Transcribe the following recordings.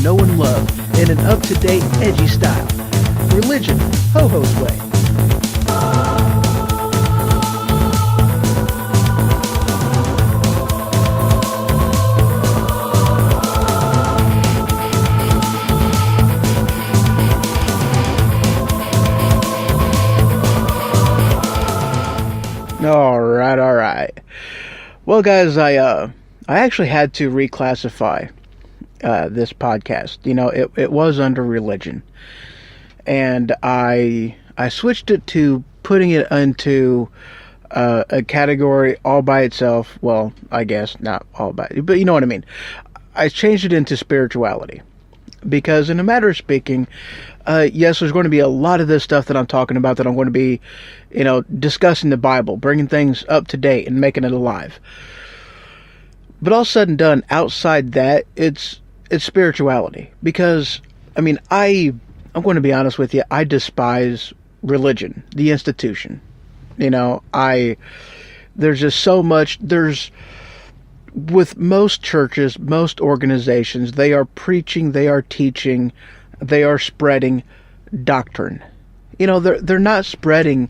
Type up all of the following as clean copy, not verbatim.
know and love in an up-to-date, edgy style. Religion, Ho-Ho's way. All right. Well, guys, I actually had to reclassify this podcast. You know, it was under religion, and I switched it to putting it into a category all by itself. Well, I guess not all by, but you know what I mean. I changed it into spirituality because, in a matter of speaking, yes, there's going to be a lot of this stuff that I'm talking about that I'm going to be, you know, discussing the Bible, bringing things up to date and making it alive. But all said and done, outside that, it's spirituality. Because, I mean, I'm going to be honest with you, I despise religion, the institution. You know, there's just so much, with most churches, most organizations, they are preaching, they are teaching, they are spreading doctrine. You know, they're not spreading,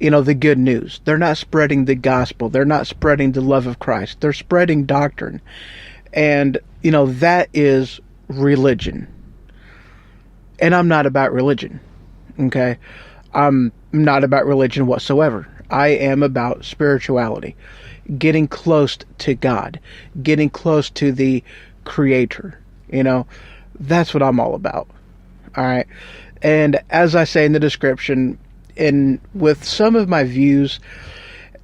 you know, the good news. They're not spreading the gospel. They're not spreading the love of Christ. They're spreading doctrine. And, you know, that is religion. And I'm not about religion. Okay? I'm not about religion whatsoever. I am about spirituality. Getting close to God. Getting close to the Creator. You know? That's what I'm all about. All right. And as I say in the description, with some of my views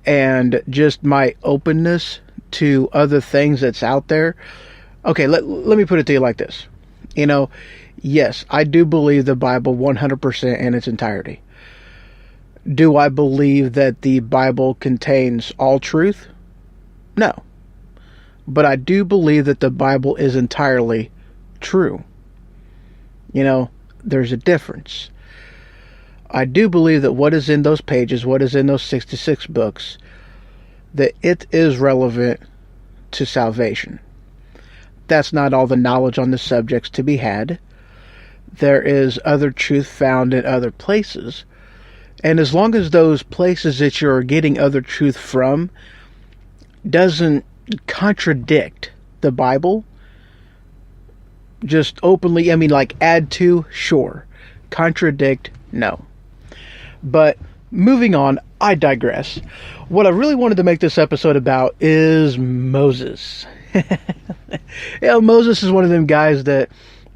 and just my openness to other things that's out there. Okay, let me put it to you like this. You know, yes, I do believe the Bible 100% in its entirety. Do I believe that the Bible contains all truth? No. But I do believe that the Bible is entirely true. You know, there's a difference. I do believe that what is in those pages, what is in those 66 books, that it is relevant to salvation. That's not all the knowledge on the subjects to be had. There is other truth found in other places. And as long as those places that you're getting other truth from doesn't contradict the Bible, just openly, I mean, like add to, sure. Contradict, no. But moving on, I digress. What I really wanted to make this episode about is Moses. You know, Moses is one of them guys that,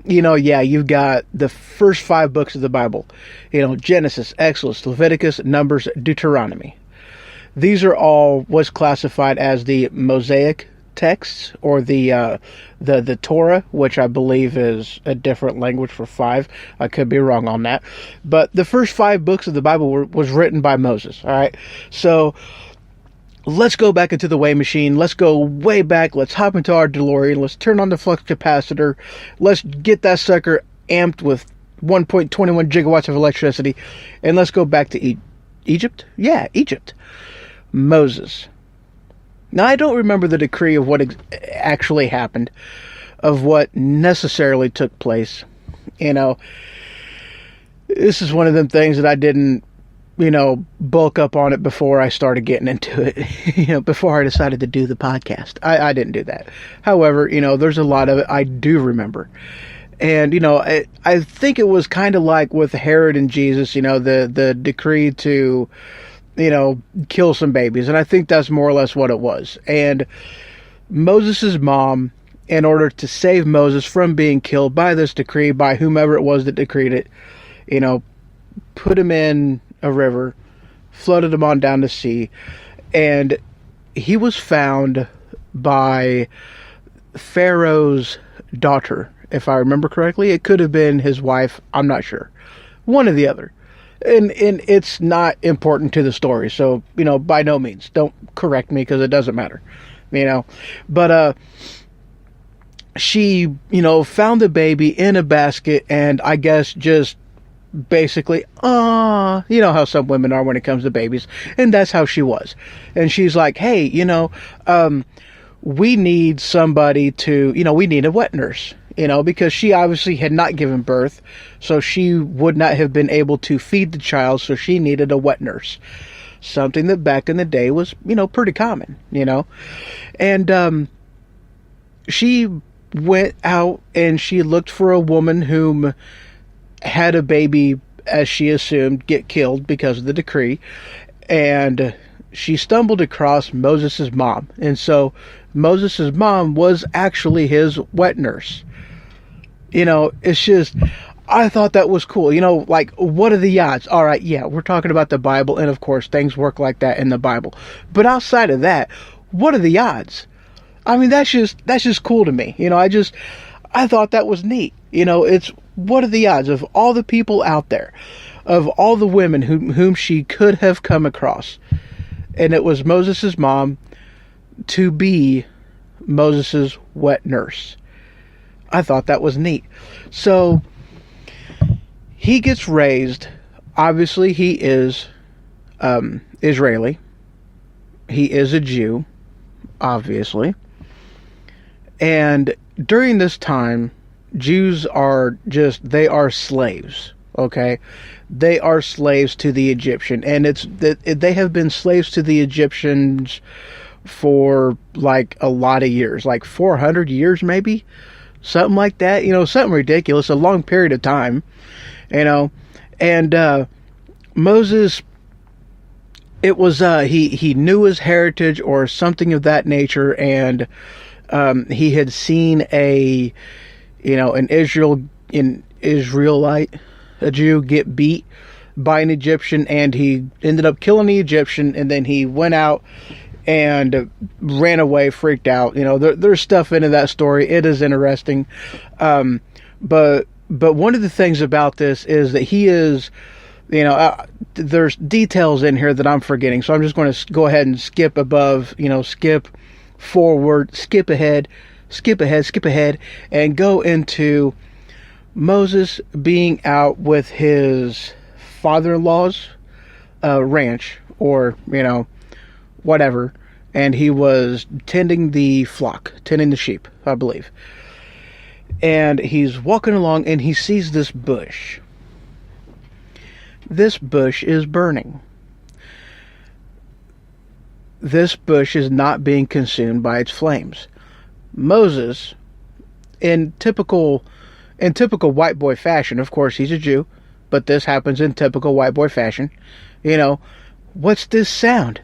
you know, yeah, you've got the first 5 books of the Bible. You know, Genesis, Exodus, Leviticus, Numbers, Deuteronomy. These are all what's classified as the Mosaic texts, or the Torah, which I believe is a different language for 5. I could be wrong on that. But the first 5 books of the Bible was written by Moses. All right. So let's go back into the way machine. Let's go way back. Let's hop into our DeLorean. Let's turn on the flux capacitor. Let's get that sucker amped with 1.21 gigawatts of electricity. And let's go back to Egypt. Yeah, Egypt. Moses. Now, I don't remember the decree of what actually happened, of what necessarily took place. You know, this is one of them things that I didn't, you know, bulk up on it before I started getting into it, you know, before I decided to do the podcast. I didn't do that. However, you know, there's a lot of it I do remember. And, you know, I think it was kind of like with Herod and Jesus, you know, the decree to, you know, kill some babies. And I think that's more or less what it was. And Moses' mom, in order to save Moses from being killed by this decree, by whomever it was that decreed it, you know, put him in a river, floated him on down the sea, and he was found by Pharaoh's daughter, if I remember correctly. It could have been his wife, I'm not sure. One or the other. And it's not important to the story, so, you know, by no means, don't correct me, because it doesn't matter, you know. But she, you know, found the baby in a basket, and I guess just basically, you know how some women are when it comes to babies, and that's how she was. And she's like, hey, you know, we need somebody to, you know, we need a wet nurse. because she obviously had not given birth, so she would not have been able to feed the child, so she needed a wet nurse. Something that back in the day was, pretty common, And she went out and she looked for a woman whom had a baby, as she assumed, get killed because of the decree. And she stumbled across Moses' mom. And so Moses' mom was actually his wet nurse. It's just, I thought that was cool. Like, what are the odds? All right, yeah, we're talking about the Bible, and of course, things work like that in the Bible. But outside of that, what are the odds? I mean, that's just cool to me. I thought that was neat. It's, what are the odds of all the people out there, of all the women whom she could have come across, and it was Moses' mom to be Moses' wet nurse. I thought that was neat. So he gets raised. Obviously, he is Israeli. He is a Jew, obviously. And during this time, Jews are they are slaves, okay? They are slaves to the Egyptian. And they have been slaves to the Egyptians for, like, a lot of years. Like 400 years, maybe? Something like that. Something ridiculous. A long period of time. And Moses, it was, he knew his heritage or something of that nature, and he had seen an Israelite, a Jew, get beat by an Egyptian, and he ended up killing the Egyptian, and then he went out and ran away, freaked out. There's stuff into that story. It is interesting. But one of the things about this is that he is, there's details in here that I'm forgetting. So I'm just going to go ahead and skip above, skip forward, skip ahead, and go into Moses being out with his father-in-law's ranch, or, whatever. And he was tending the sheep, I believe. And he's walking along and he sees this bush. This bush is burning. This bush is not being consumed by its flames. Moses, in typical white boy fashion, of course he's a Jew, but this happens in typical white boy fashion. What's this sound?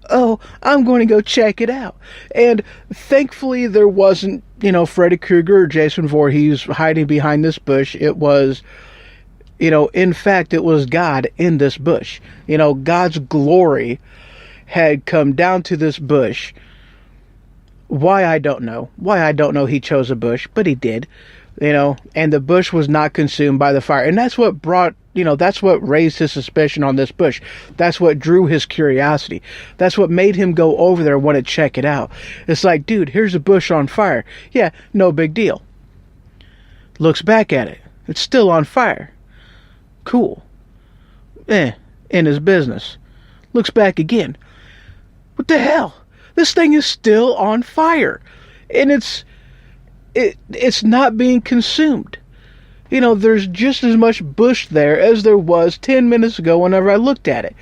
Oh, I'm going to go check it out. And thankfully there wasn't, Freddy Krueger or Jason Voorhees hiding behind this bush. It was, in fact, it was God in this bush. God's glory had come down to this bush. Why, I don't know. He chose a bush, but he did. And the bush was not consumed by the fire. And that's what brought, that's what raised his suspicion on this bush. That's what drew his curiosity. That's what made him go over there and want to check it out. It's like, dude, here's a bush on fire. Yeah, no big deal. Looks back at it. It's still on fire. Cool. In his business. Looks back again. What the hell? This thing is still on fire. And it's not being consumed. There's just as much bush there as there was 10 minutes ago whenever I looked at it.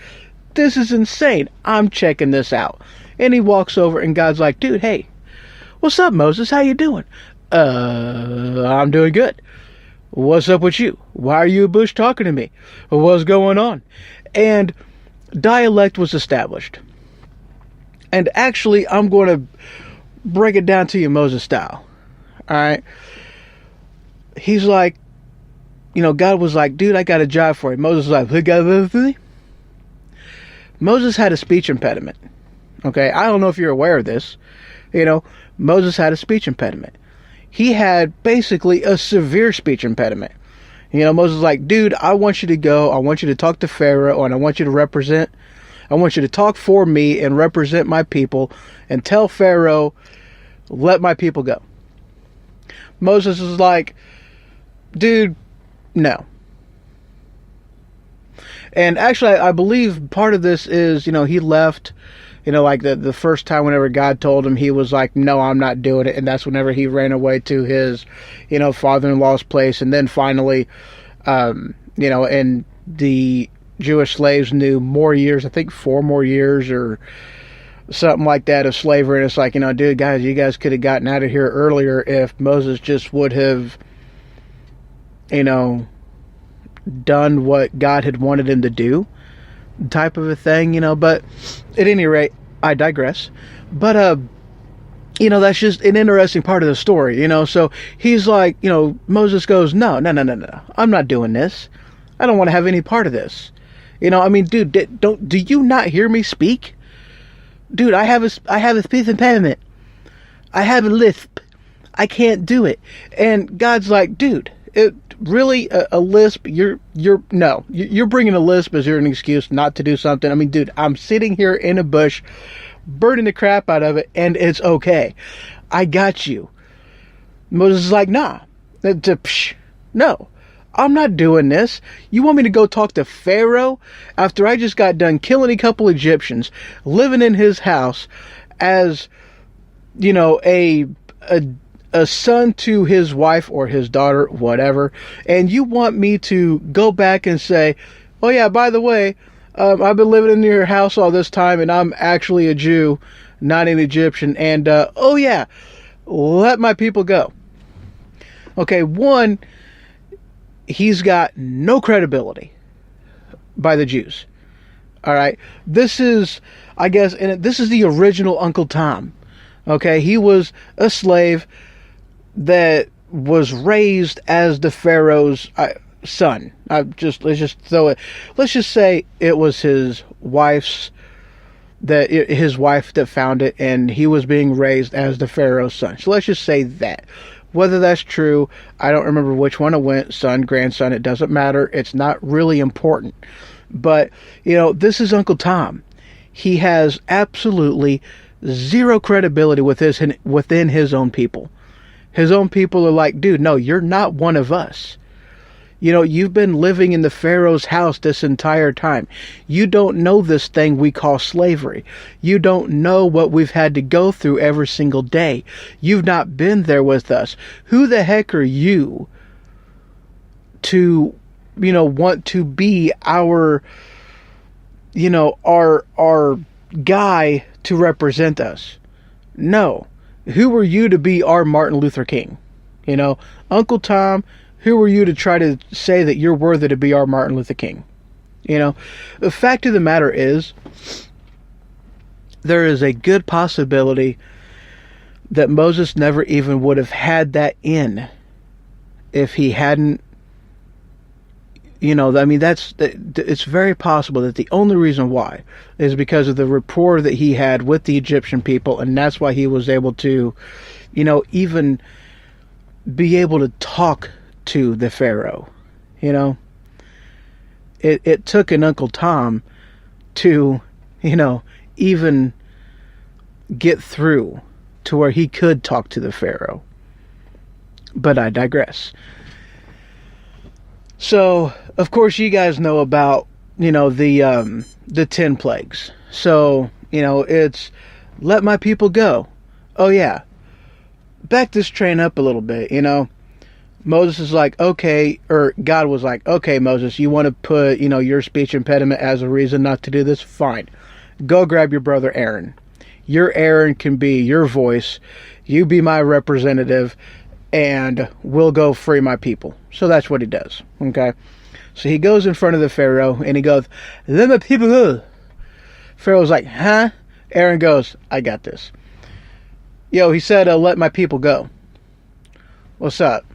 This is insane. I'm checking this out. And he walks over and God's like, dude, hey, what's up, Moses? How you doing? I'm doing good. What's up with you? Why are you a bush talking to me? What's going on? And dialect was established. And actually, I'm going to break it down to you Moses style. Alright? He's like, God was like, dude, I got a job for you. Moses was like, Moses had a speech impediment. Okay? I don't know if you're aware of this. Moses had a speech impediment. He had basically a severe speech impediment. Moses was like, dude, I want you to go. I want you to talk to Pharaoh, and I want you to talk for me and represent my people and tell Pharaoh, let my people go. Moses is like, dude, no. And actually, I believe part of this is, he left You know, like the first time whenever God told him, he was like, no, I'm not doing it. And that's whenever he ran away to his, you know, father-in-law's place. And then finally, you know, and the Jewish slaves knew more years, I think 4 more years or something like that of slavery. And it's like, you know, dude, guys, you guys could have gotten out of here earlier if Moses just would have, you know, done what God had wanted him to do, type of a thing, you know. But at any rate, I digress. But you know, that's just an interesting part of the story, you know. So he's like, you know, Moses goes, no, I'm not doing this. I don't want to have any part of this. You know, I mean, dude, do you not hear me speak? Dude, I have a speech impediment. I have a lisp. I can't do it. And God's like, dude, really a lisp? You're bringing a lisp as an excuse not to do something. I mean, dude, I'm sitting here in a bush, burning the crap out of it, and it's okay. I got you. Moses is like, nah, no, I'm not doing this. You want me to go talk to Pharaoh after I just got done killing a couple Egyptians, living in his house as, you know, a son to his wife or his daughter, whatever, and you want me to go back and say, oh yeah, by the way, I've been living in your house all this time, and I'm actually a Jew, not an Egyptian, and oh yeah, let my people go. Okay, one, he's got no credibility by the Jews. All right, this is, I guess, and this is the original Uncle Tom. Okay, he was a slave that was raised as the Pharaoh's son. Let's just say it was his wife that found it, and he was being raised as the Pharaoh's son. So let's just say that. Whether that's true, I don't remember which one it went, son, grandson, it doesn't matter. It's not really important. But, you know, this is Uncle Tom. He has absolutely zero credibility within his own people. His own people are like, dude, no, you're not one of us. You know, you've been living in the Pharaoh's house this entire time. You don't know this thing we call slavery. You don't know what we've had to go through every single day. You've not been there with us. Who the heck are you to, you know, want to be our, you know, our guy to represent us? No. Who are you to be our Martin Luther King? You know, Uncle Tom, who are you to try to say that you're worthy to be our Martin Luther King? You know, the fact of the matter is, there is a good possibility that Moses never even would have had that in if he hadn't, you know, I mean, it's very possible that the only reason why is because of the rapport that he had with the Egyptian people, and that's why he was able to, you know, even be able to talk to the Pharaoh. You know, it took an Uncle Tom to, you know, even get through to where he could talk to the Pharaoh. But I digress. So, of course, you guys know about, you know, the 10 plagues. So, you know, it's let my people go. Oh yeah, back this train up a little bit. You know, Moses is like, okay, or God was like, okay, Moses, you want to put, you know, your speech impediment as a reason not to do this? Fine. Go grab your brother Aaron. Your Aaron can be your voice. You be my representative, and we'll go free my people. So that's what he does. Okay. So he goes in front of the Pharaoh and he goes, let my people go. Pharaoh's like, huh? Aaron goes, I got this. Yo, he said, let my people go. What's up?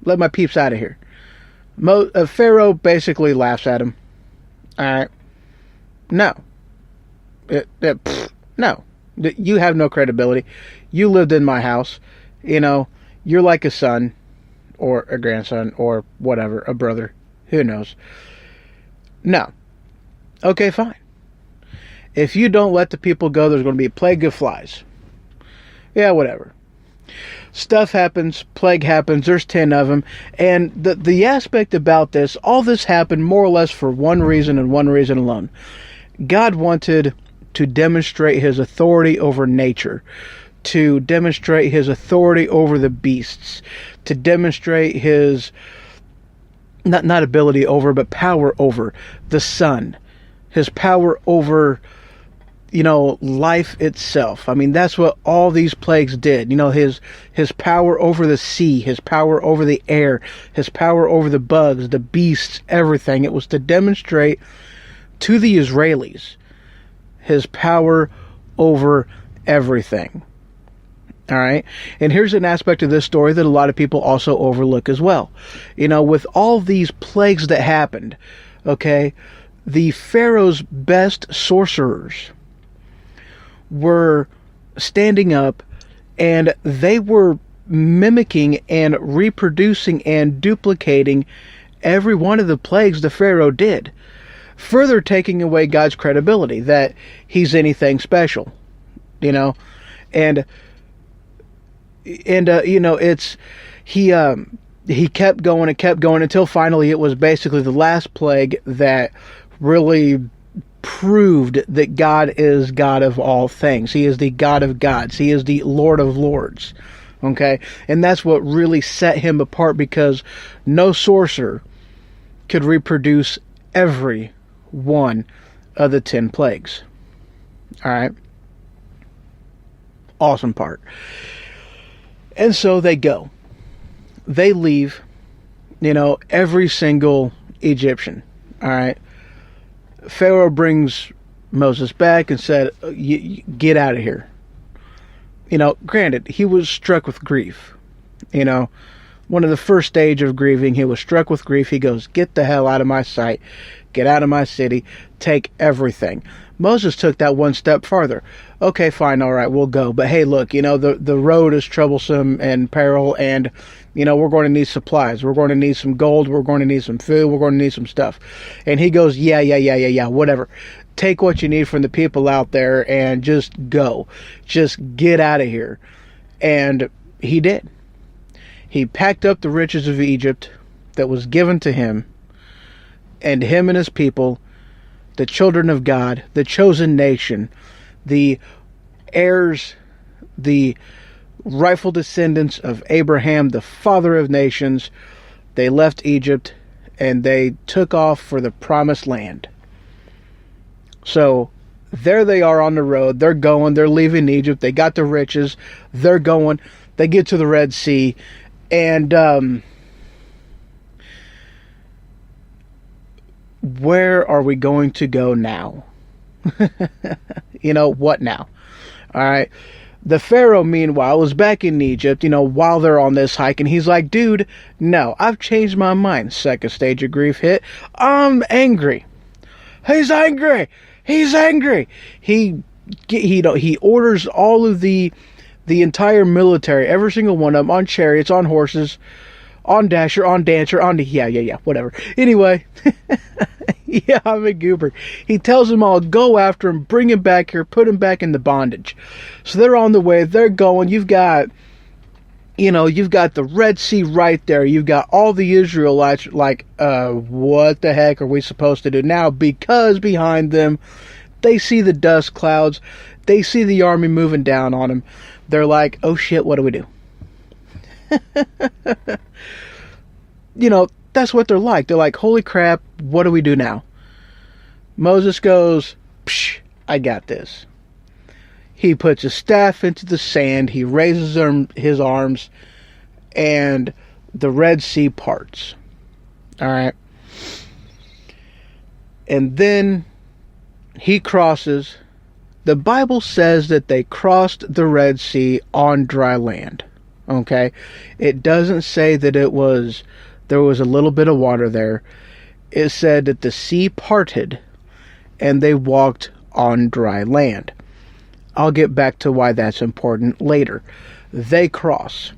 Let my peeps out of here. Pharaoh basically laughs at him. Alright. No. No. You have no credibility. You lived in my house. You know, you're like a son or a grandson or whatever, a brother. Who knows? No. Okay, fine. If you don't let the people go, there's going to be a plague of flies. Yeah, whatever. Stuff happens, plague happens, there's 10 of them, and the aspect about this, all this happened more or less for one reason and one reason alone. God wanted to demonstrate his authority over nature, to demonstrate his authority over the beasts, to demonstrate his not ability over, but power over the sun, his power over, life itself. I mean, that's what all these plagues did. His power over the sea, his power over the air, his power over the bugs, the beasts, everything. It was to demonstrate to the Israelis his power over everything. All right. And here's an aspect of this story that a lot of people also overlook as well. With all these plagues that happened, okay, the Pharaoh's best sorcerers were standing up and they were mimicking and reproducing and duplicating every one of the plagues the Pharaoh did, further taking away God's credibility that he's anything special, and it's he kept going and kept going until finally it was basically the last plague that really proved that God is God of all things. He is the God of gods. He is the Lord of lords. Okay? And that's what really set him apart, because no sorcerer could reproduce every one of the 10 plagues. All right? Awesome part. And so they go. They leave, every single Egyptian. All right? Pharaoh brings Moses back and said, get out of here. Granted, he was struck with grief. One of the first stage of grieving, he was struck with grief. He goes, get the hell out of my sight. Get out of my city. Take everything. Moses took that one step farther. Okay, fine, all right, we'll go. But hey, look, the road is troublesome and peril, and, we're going to need supplies. We're going to need some gold. We're going to need some food. We're going to need some stuff. And he goes, yeah, whatever. Take what you need from the people out there and just go. Just get out of here. And he did. He packed up the riches of Egypt that was given to him, and him and his people, the children of God, the chosen nation, the heirs, the rightful descendants of Abraham, the father of nations, they left Egypt and they took off for the promised land. So there they are on the road. They're going, they're leaving Egypt. They got the riches. They're going. They get to the Red Sea, and where are we going to go now? What now? All right. The Pharaoh, meanwhile, is back in Egypt, while they're on this hike, and he's like, dude, no, I've changed my mind. Second stage of grief hit. I'm angry. He's angry. He's angry. He orders all of the entire military, every single one of them, on chariots, on horses, on Dasher, on Dancer, on whatever. Anyway, yeah, I'm a goober. He tells them all, go after him, bring him back here, put him back into bondage. So they're on the way, they're going. You've got the Red Sea right there. You've got all the Israelites like, what the heck are we supposed to do now? Because behind them, they see the dust clouds. They see the army moving down on them. They're like, oh shit, what do we do? That's what they're like. They're like, holy crap, what do we do now? Moses goes, psh, I got this. He puts his staff into the sand. He raises his arms, and the Red Sea parts. All right. And then he crosses. The Bible says that they crossed the Red Sea on dry land. Okay? It doesn't say that there was a little bit of water there. It said that the sea parted and they walked on dry land. I'll get back to why that's important later. They cross.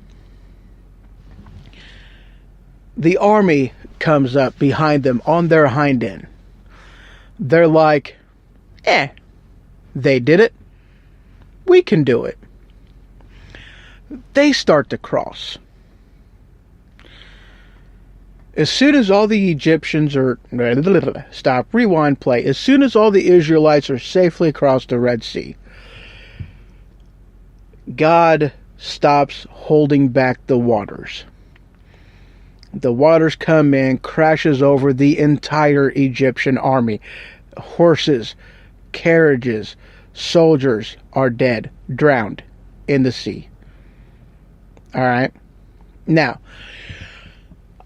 The army comes up behind them on their hind end. They're like, they did it. We can do it. They start to cross. As soon as all the Egyptians are... Stop, rewind, play. As soon as all the Israelites are safely across the Red Sea, God stops holding back the waters. The waters come in, crashes over the entire Egyptian army. Horses, carriages, soldiers are dead, drowned in the sea. All right? Now,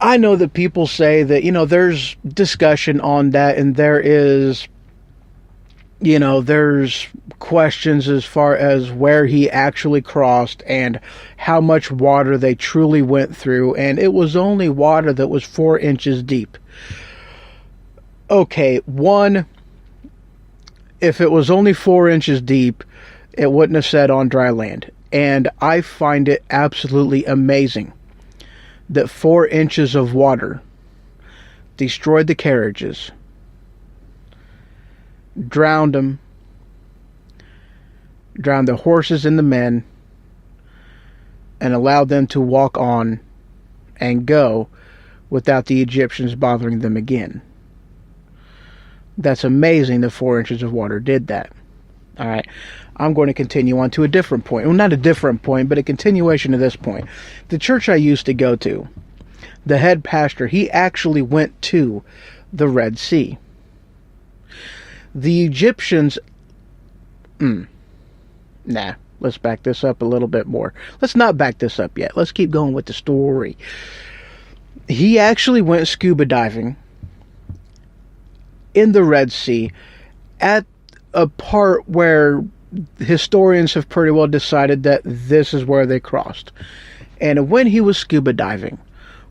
I know that people say that, there's discussion on that, and there is, there's questions as far as where he actually crossed and how much water they truly went through, and it was only water that was 4 inches deep. Okay, if it was only 4 inches deep, it wouldn't have said on dry land. And I find it absolutely amazing that 4 inches of water destroyed the carriages, drowned them, drowned the horses and the men, and allowed them to walk on and go without the Egyptians bothering them again. That's amazing that 4 inches of water did that. All right. I'm going to continue on to a different point. Well, not a different point, but a continuation of this point. The church I used to go to, the head pastor, he actually went to the Red Sea. The Egyptians... let's back this up a little bit more. Let's not back this up yet. Let's keep going with the story. He actually went scuba diving in the Red Sea at a part where historians have pretty well decided that this is where they crossed. And when he was scuba diving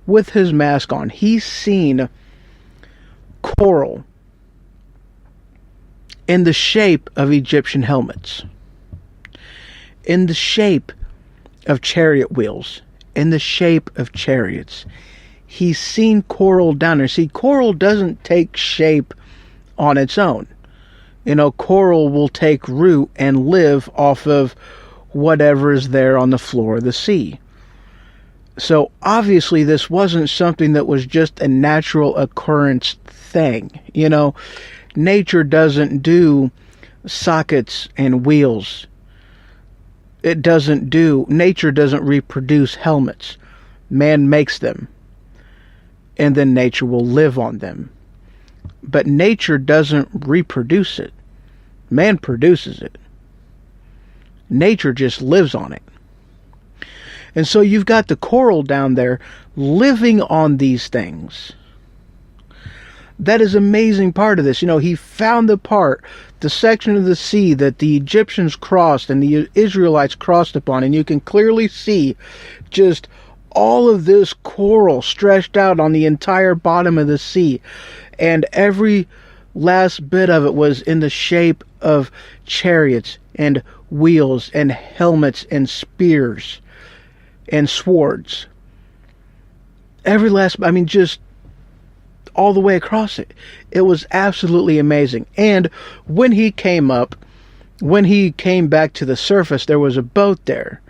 with his mask on, he's seen coral in the shape of Egyptian helmets, in the shape of chariot wheels, in the shape of chariots. He's seen coral down there. See, coral doesn't take shape on its own. Coral will take root and live off of whatever is there on the floor of the sea. So obviously this wasn't something that was just a natural occurrence thing. Nature doesn't do sockets and wheels. Nature doesn't reproduce helmets. Man makes them, and then nature will live on them. But nature doesn't reproduce it. Man produces it. Nature just lives on it. And so you've got the coral down there living on these things. That is an amazing part of this. He found the section of the sea that the Egyptians crossed and the Israelites crossed upon, and you can clearly see just all of this coral stretched out on the entire bottom of the sea. And every last bit of it was in the shape of chariots and wheels and helmets and spears and swords. Just all the way across it. It was absolutely amazing. And when he came back to the surface, there was a boat there.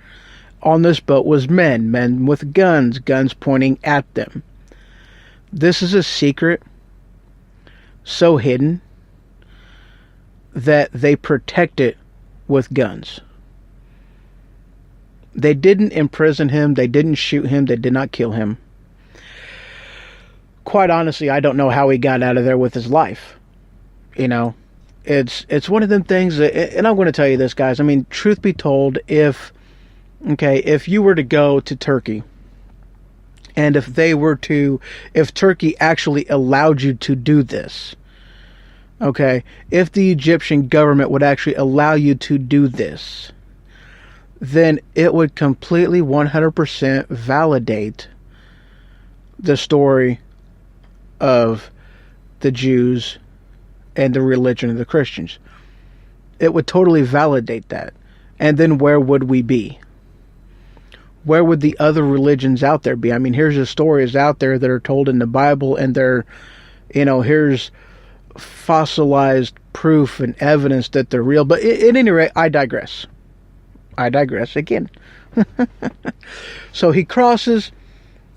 On this boat was men with guns pointing at them. This is a secret so hidden that they protect it with guns. They didn't imprison him. They didn't shoot him. They did not kill him. Quite honestly, I don't know how he got out of there with his life. It's one of them things that, and I'm going to tell you this, guys. Truth be told, if you were to go to Turkey, and if Turkey actually allowed you to do this, if the Egyptian government would actually allow you to do this, then it would completely 100% validate the story of the Jews and the religion of the Christians. It would totally validate that. And then where would we be? Where would the other religions out there be? Here's the stories out there that are told in the Bible, and they're, here's fossilized proof and evidence that they're real. But at any rate, I digress again. So he crosses,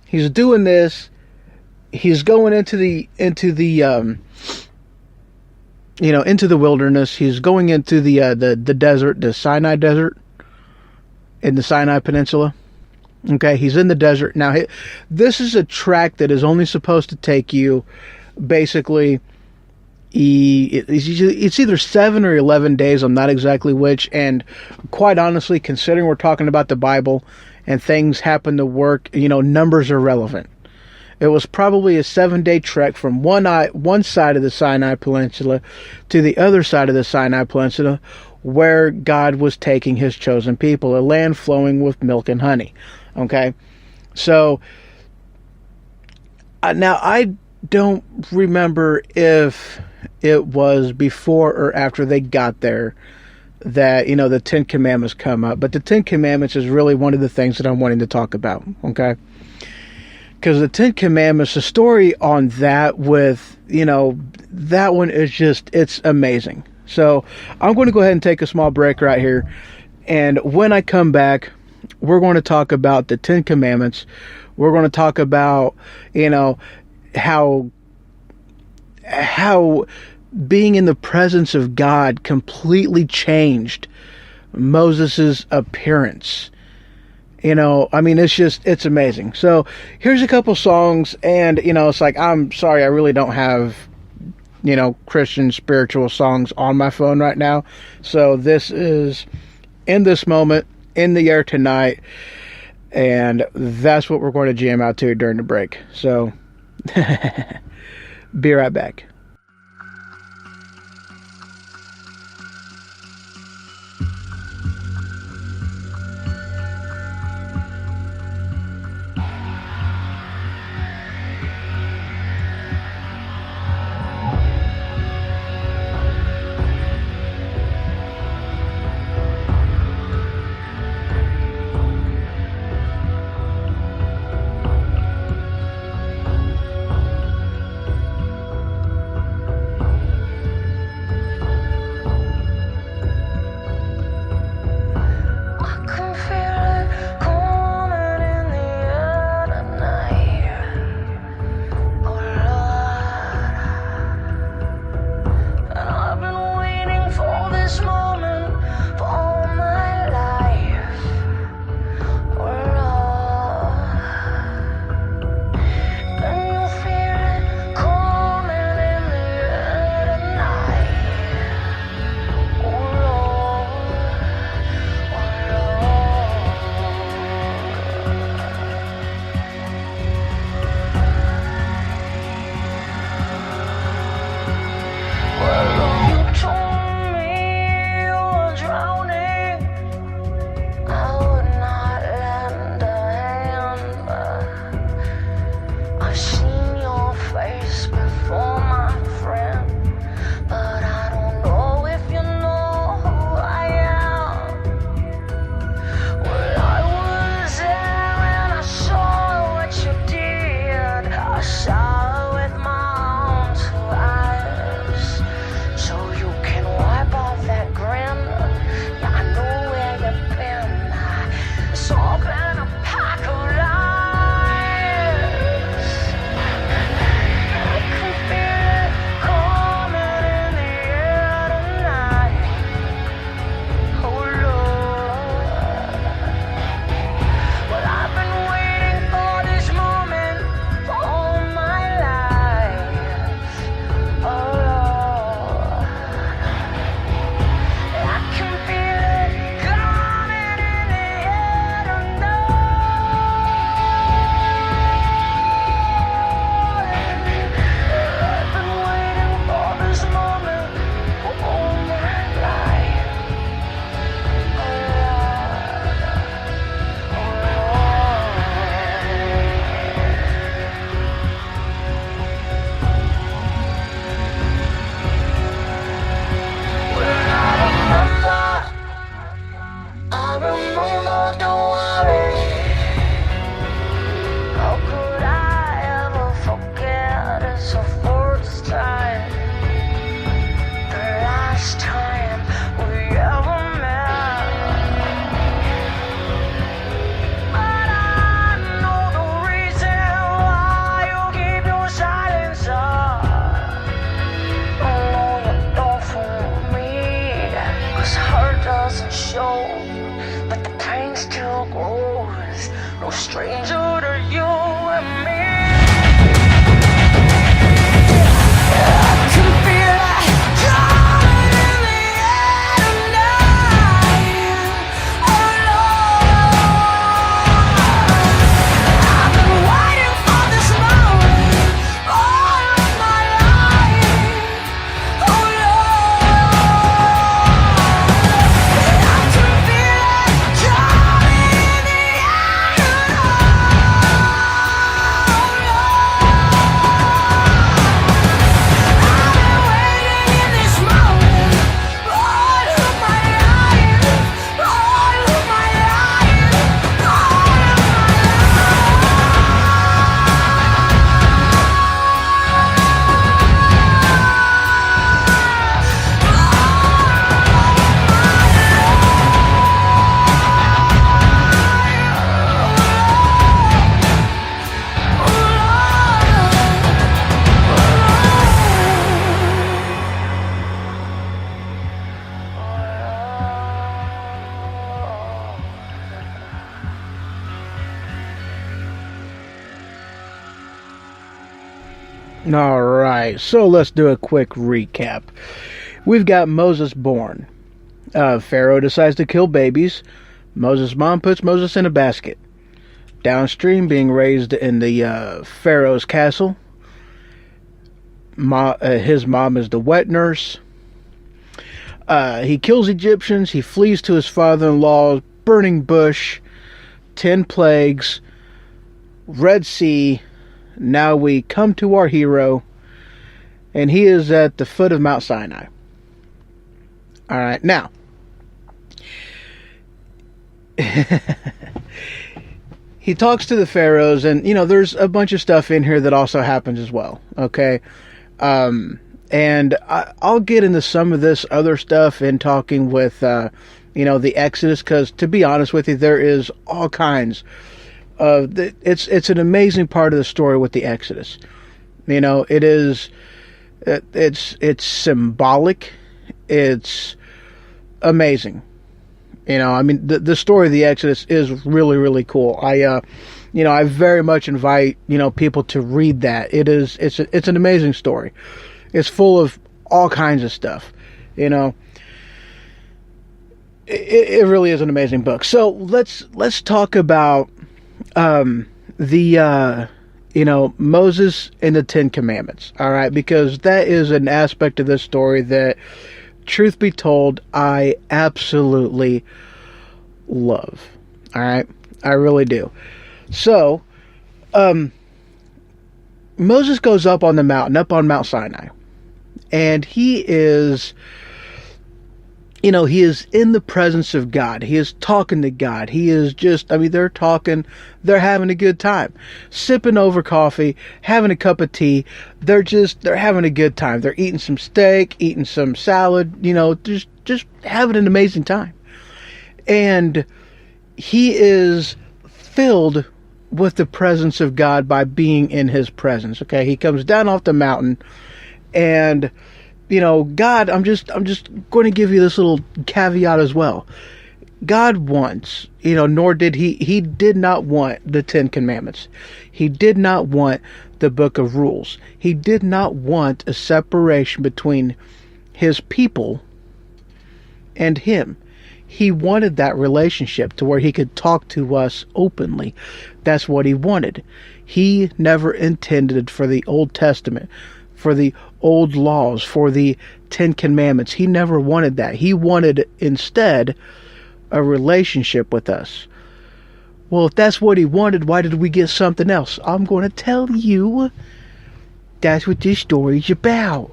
he's doing this, he's going into the into the wilderness. He's going into the desert, the Sinai desert, in the Sinai Peninsula. Okay, he's in the desert now. This is a track that is only supposed to take you basically. It's either 7 or 11 days. I'm not exactly which. And quite honestly, considering we're talking about the Bible and things happen to work, numbers are relevant. It was probably a 7-day trek from one side of the Sinai Peninsula to the other side of the Sinai Peninsula, where God was taking his chosen people, a land flowing with milk and honey. Okay? So, now I don't remember if it was before or after they got there that, the Ten Commandments come up. But the Ten Commandments is really one of the things that I'm wanting to talk about. Okay? Because the Ten Commandments, the story on that with, that one is just, it's amazing. So I'm going to go ahead and take a small break right here. And when I come back, we're going to talk about the Ten Commandments. We're going to talk about, how being in the presence of God completely changed Moses' appearance. It's amazing. So here's a couple songs, and, it's like, I'm sorry, I really don't have, Christian spiritual songs on my phone right now. So this is In This Moment, In the Air Tonight, and that's what we're going to jam out to during the break. So, be right back. His heart doesn't show, but the pain still grows. No stranger to you and me. I can feel it coming in the air tonight. Oh Lord, I've been waiting for this moment all of my life. Oh Lord, I can feel it coming in the air All right, so let's do a quick recap. We've got Moses born. Pharaoh decides to kill babies. Moses' mom puts Moses in a basket. Downstream, being raised in the Pharaoh's castle. His mom is the wet nurse. He kills Egyptians. He flees to his father-in-law. Burning bush. 10 plagues. Red Sea. Now we come to our hero, and he is at the foot of Mount Sinai. All right, now, he talks to the pharaohs, and, there's a bunch of stuff in here that also happens as well, okay? And I'll get into some of this other stuff in talking with, the Exodus, because, to be honest with you, there is all kinds it's an amazing part of the story with the Exodus. It's symbolic. It's amazing. The story of the Exodus is really, really cool. I very much invite, people to read that. It's an amazing story. It's full of all kinds of stuff, It really is an amazing book. So let's talk about Moses and the 10 Commandments, all right, because that is an aspect of this story that, truth be told, I absolutely love, all right, I really do. So, Moses goes up on the mountain, up on Mount Sinai, and he is in the presence of God. He is talking to God. He is just, they're talking, they're having a good time. Sipping over coffee, having a cup of tea. They're having a good time. They're eating some steak, eating some salad, just having an amazing time. And he is filled with the presence of God by being in his presence. Okay. He comes down off the mountain, and God, I'm just going to give you this little caveat as well. God wants, nor did he did not want the 10 Commandments. He did not want the book of rules. He did not want a separation between his people and him. He wanted that relationship to where he could talk to us openly. That's what he wanted. He never intended for the Old Testament, for the old laws, for the 10 Commandments. He never wanted that. He wanted instead a relationship with us. Well, if that's what he wanted, why did we get something else? I'm going to tell you. That's what this story's about.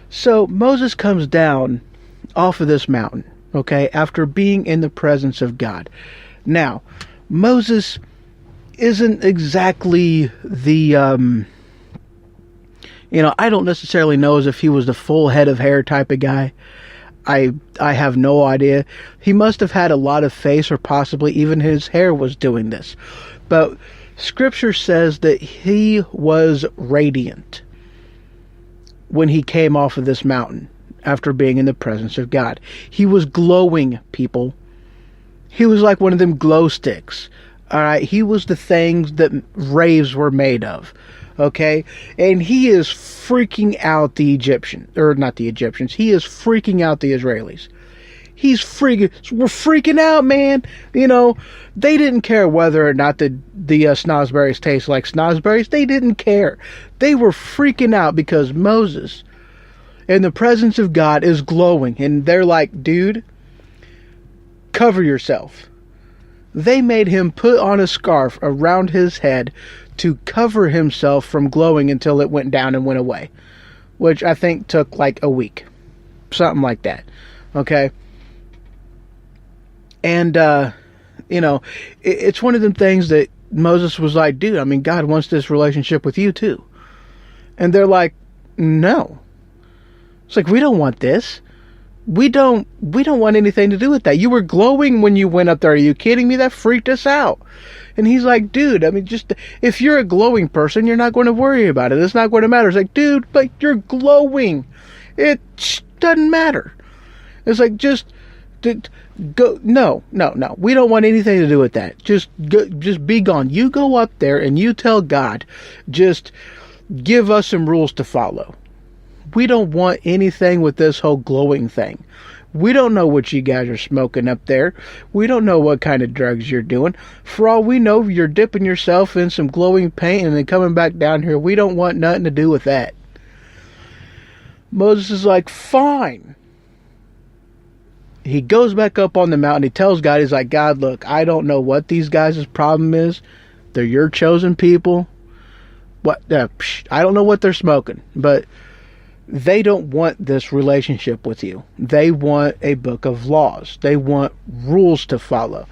So Moses comes down off of this mountain, okay, after being in the presence of God. Now, Moses isn't exactly the I don't necessarily know as if he was the full head of hair type of guy. I have no idea. He must have had a lot of face, or possibly even his hair was doing this. But Scripture says that he was radiant when he came off of this mountain. after being in the presence of God. He was glowing, people. He was like one of them glow sticks. Alright, he was the things that rays were made of. Okay? And he is freaking out the Egyptians. Or not the Egyptians. He is freaking out the Israelis. We're freaking out, man. You know, they didn't care whether or not the snozberries taste like snozberries. They didn't care. They were freaking out because Moses, in the presence of God, is glowing. And they're like, dude, cover yourself. They made him put on a scarf around his head to cover himself from glowing until it went down and went away. Which I think took like a week. Something like that. Okay? And, you know, it's one of them things that Moses was like, dude, I mean, God wants this relationship with you too. And they're like, no. It's like, we don't want this. We don't want anything to do with that. You were glowing when you went up there. Are you kidding me? That freaked us out. And he's like, dude, I mean, just, if you're a glowing person, you're not going to worry about it. It's not going to matter. It's like, dude, but you're glowing. It doesn't matter. It's like, just go. No. We don't want anything to do with that. Just be gone. You go up there and you tell God, just give us some rules to follow. We don't want anything with this whole glowing thing. We don't know what you guys are smoking up there. We don't know what kind of drugs you're doing. For all we know, you're dipping yourself in some glowing paint and then coming back down here. We don't want nothing to do with that. Moses is like, fine. He goes back up on the mountain. He tells God, he's like, God, look, I don't know what these guys' problem is. They're your chosen people. I don't know what they're smoking, but they don't want this relationship with you. They want a book of laws. They want rules to follow.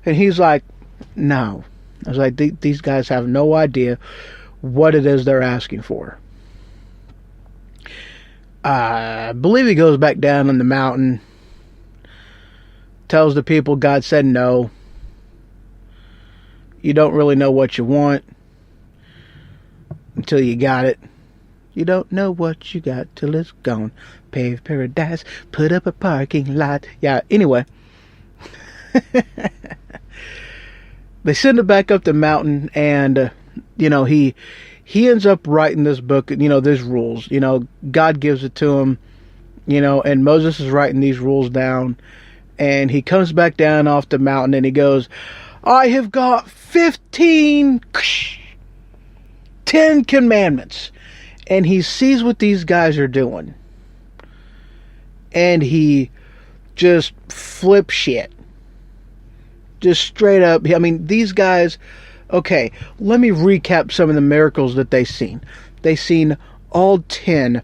And he's like, no. I was like, these guys have no idea what it is they're asking for. I believe he goes back down on the mountain, tells the people God said no. You don't really know what you want until you got it. You don't know what you got till it's gone. Pave paradise, put up a parking lot. Yeah, anyway. They send it back up the mountain, and, you know, he ends up writing this book, you know, these rules. You know, God gives it to him, you know, and Moses is writing these rules down. And he comes back down off the mountain, and he goes, I have got 10 commandments. And he sees what these guys are doing. And he just flips shit. Just straight up. I mean, these guys... Okay, let me recap some of the miracles that they've seen. They've seen all 10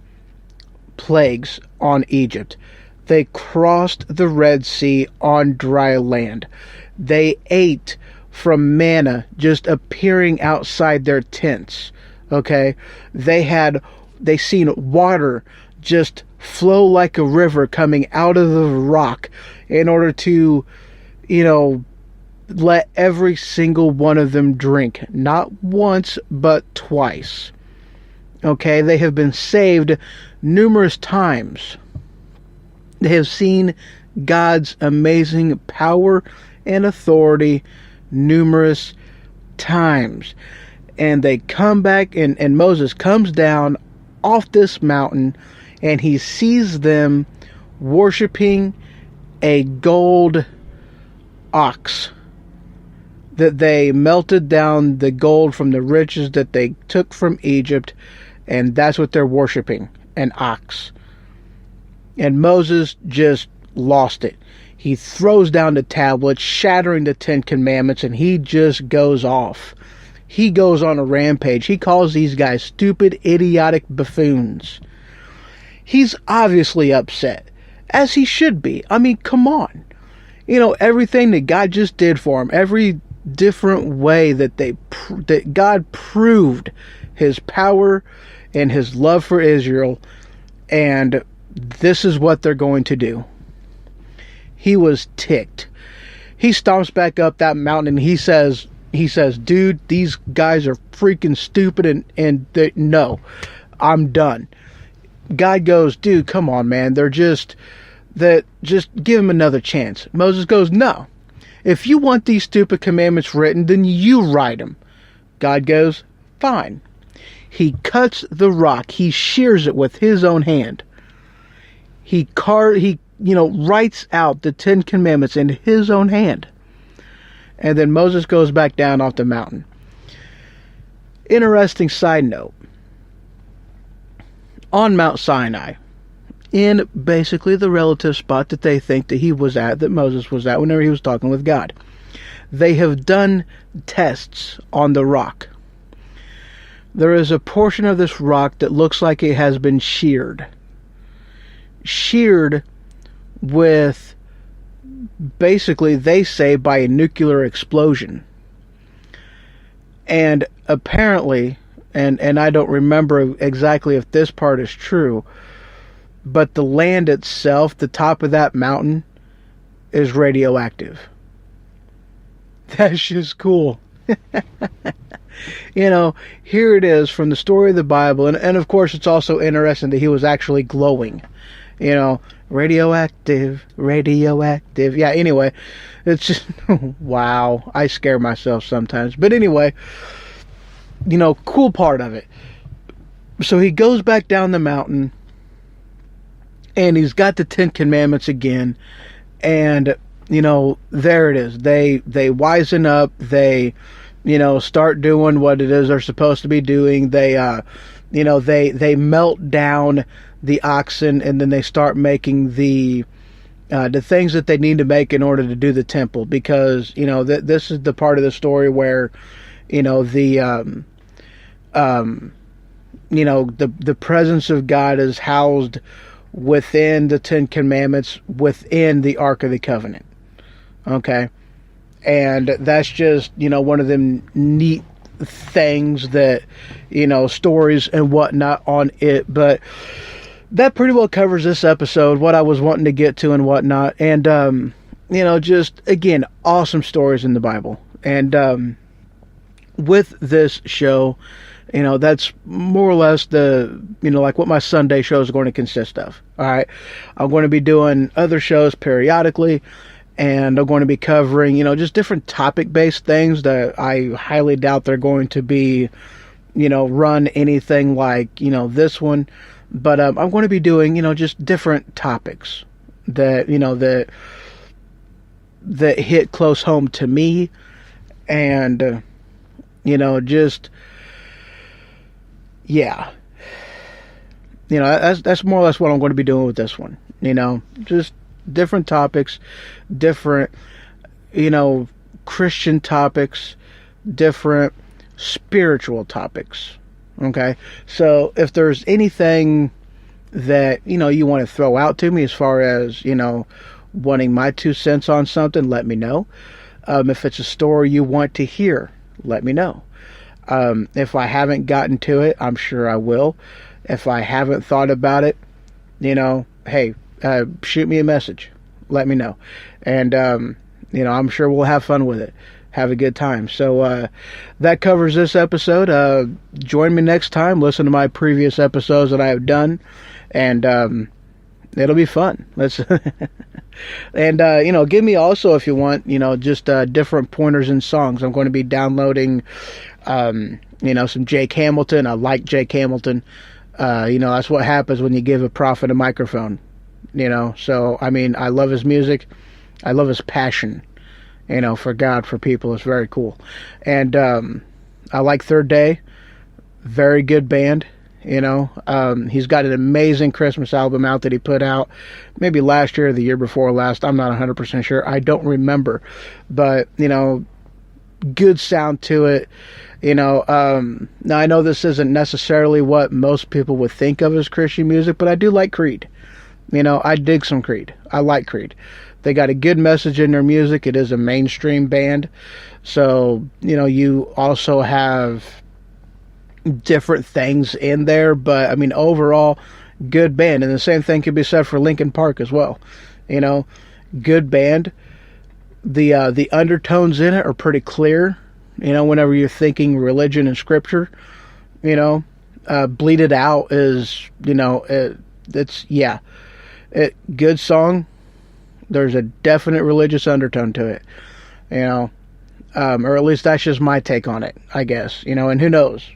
plagues on Egypt. They crossed the Red Sea on dry land. They ate from manna just appearing outside their tents. Okay, they seen water just flow like a river coming out of the rock in order to, you know, let every single one of them drink. Not once, but twice. Okay, they have been saved numerous times. They have seen God's amazing power and authority numerous times. And they come back, and Moses comes down off this mountain, and he sees them worshiping a gold ox. That they melted down the gold from the riches that they took from Egypt, and that's what they're worshiping, an ox. And Moses just lost it. He throws down the tablets, shattering the 10 commandments, and he just goes off. He goes on a rampage. He calls these guys stupid, idiotic buffoons. He's obviously upset, as he should be. I mean, come on. You know, everything that God just did for him, every different way that that God proved his power and his love for Israel, and this is what they're going to do. He was ticked. He stomps back up that mountain, and he says, dude, these guys are freaking stupid, and no, I'm done. God goes, dude, come on, man. Just give him another chance. Moses goes, no. If you want these stupid commandments written, then you write them. God goes, fine. He cuts the rock. He shears it with his own hand. He writes out the 10 commandments in his own hand. And then Moses goes back down off the mountain. Interesting side note. On Mount Sinai, in basically the relative spot that they think that he was at, that Moses was at whenever he was talking with God, they have done tests on the rock. There is a portion of this rock that looks like it has been sheared. Sheared with, basically, they say, by a nuclear explosion. And apparently, and I don't remember exactly if this part is true, but the land itself, the top of that mountain, is radioactive. That's just cool. Here it is from the story of the Bible. And of course, it's also interesting that he was actually glowing. Radioactive. Yeah, anyway, it's just, wow. I scare myself sometimes. But anyway, cool part of it. So he goes back down the mountain, and he's got the 10 Commandments again. And, there it is. They wisen up. They, start doing what it is they're supposed to be doing. They, they melt down the oxen, and then they start making the things that they need to make in order to do the temple. Because, this is the part of the story where, the presence of God is housed within the 10 Commandments, within the Ark of the Covenant. Okay? And that's just, one of them neat things that, stories and whatnot on it. But that pretty well covers this episode, what I was wanting to get to and whatnot. And, just, again, awesome stories in the Bible. And with this show, that's more or less like what my Sunday show is going to consist of. All right. I'm going to be doing other shows periodically, and I'm going to be covering, just different topic-based things that I highly doubt they're going to be, run anything like, this one. But I'm going to be doing, just different topics that, that hit close home to me. And, just, yeah. That's more or less what I'm going to be doing with this one. Just different topics, different, Christian topics, different spiritual topics. Okay? So if there's anything that, you want to throw out to me as far as, wanting my 2 cents on something, let me know. If it's a story you want to hear, let me know. If I haven't gotten to it, I'm sure I will. If I haven't thought about it, hey, shoot me a message. Let me know. And, I'm sure we'll have fun with it. Have a good time. So, that covers this episode. Join me next time. Listen to my previous episodes that I have done. And, it'll be fun. Let's, and, give me also, if you want, just, different pointers and songs. I'm going to be downloading, some Jake Hamilton. I like Jake Hamilton. That's what happens when you give a prophet a microphone, so, I love his music. I love his passion, for God, for people. It's very cool. And, I like Third Day. Very good band. He's got an amazing Christmas album out that he put out maybe last year or the year before last. I'm not 100% sure. I don't remember, but, good sound to it. Now I know this isn't necessarily what most people would think of as Christian music, but I do like Creed. I dig some Creed. I like Creed. They got a good message in their music. It is a mainstream band. So, you also have different things in there, but overall, good band. And the same thing could be said for Linkin Park as well. Good band. The undertones in it are pretty clear. Whenever you're thinking religion and scripture, Bleed It Out is, it's, yeah, good song. There's a definite religious undertone to it, or at least that's just my take on it, I guess, and who knows,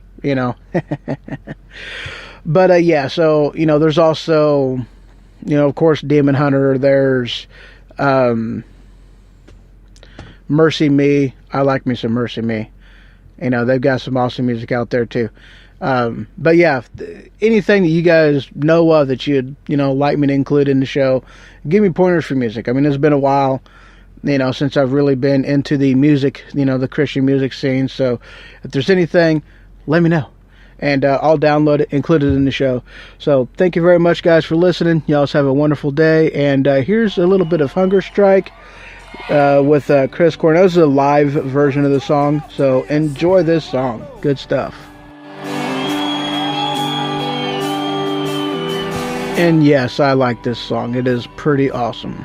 But, yeah, so, there's also, of course, Demon Hunter. There's Mercy Me. I like me some Mercy Me. They've got some awesome music out there, too. But, yeah, anything that you guys know of that you'd, like me to include in the show, give me pointers for music. I mean, it's been a while, since I've really been into the music, the Christian music scene. So if there's anything, let me know. And I'll download it, include it in the show. So thank you very much, guys, for listening. Y'all have a wonderful day. And here's a little bit of Hunger Strike with Chris Cornell. This is a live version of the song. So enjoy this song. Good stuff. And yes, I like this song. It is pretty awesome.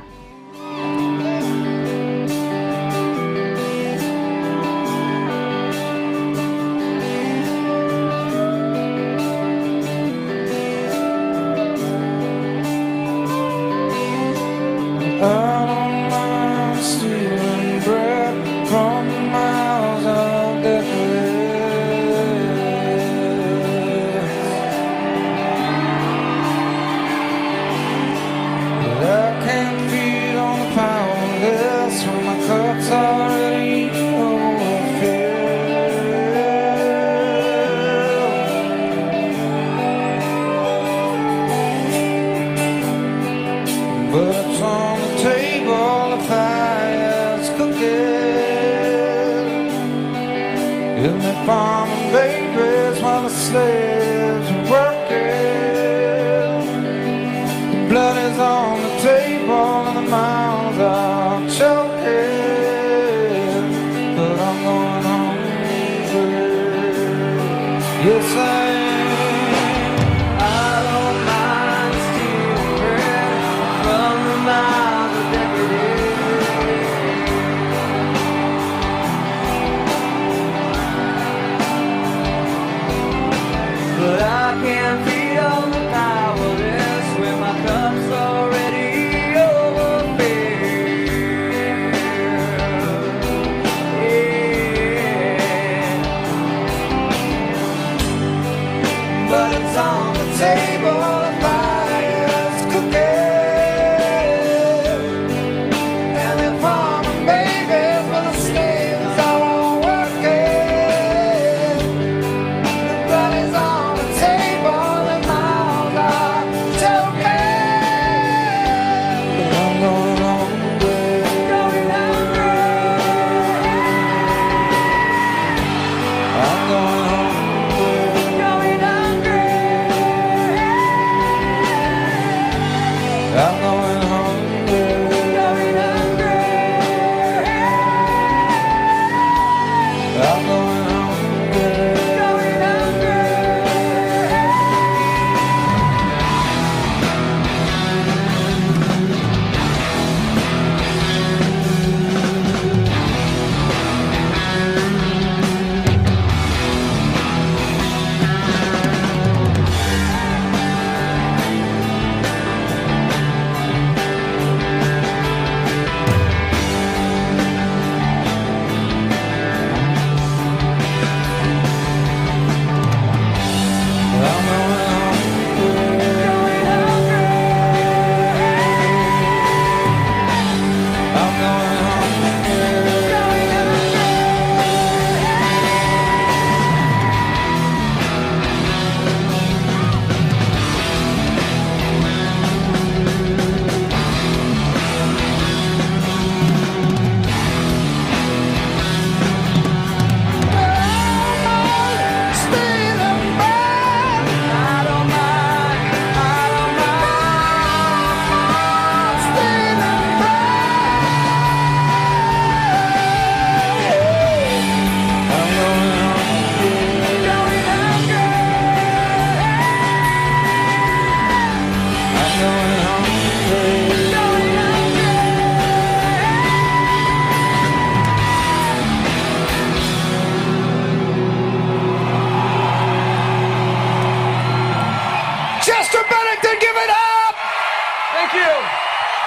But it's on the table, the fire's cooking. In the farm and babies while the slaves are working. The blood is on the table and the mouths are choking. But I'm going hungry. Yes, I am. But I can't feed on the powerless when my cup's already overfilled.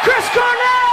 Chris Cornell!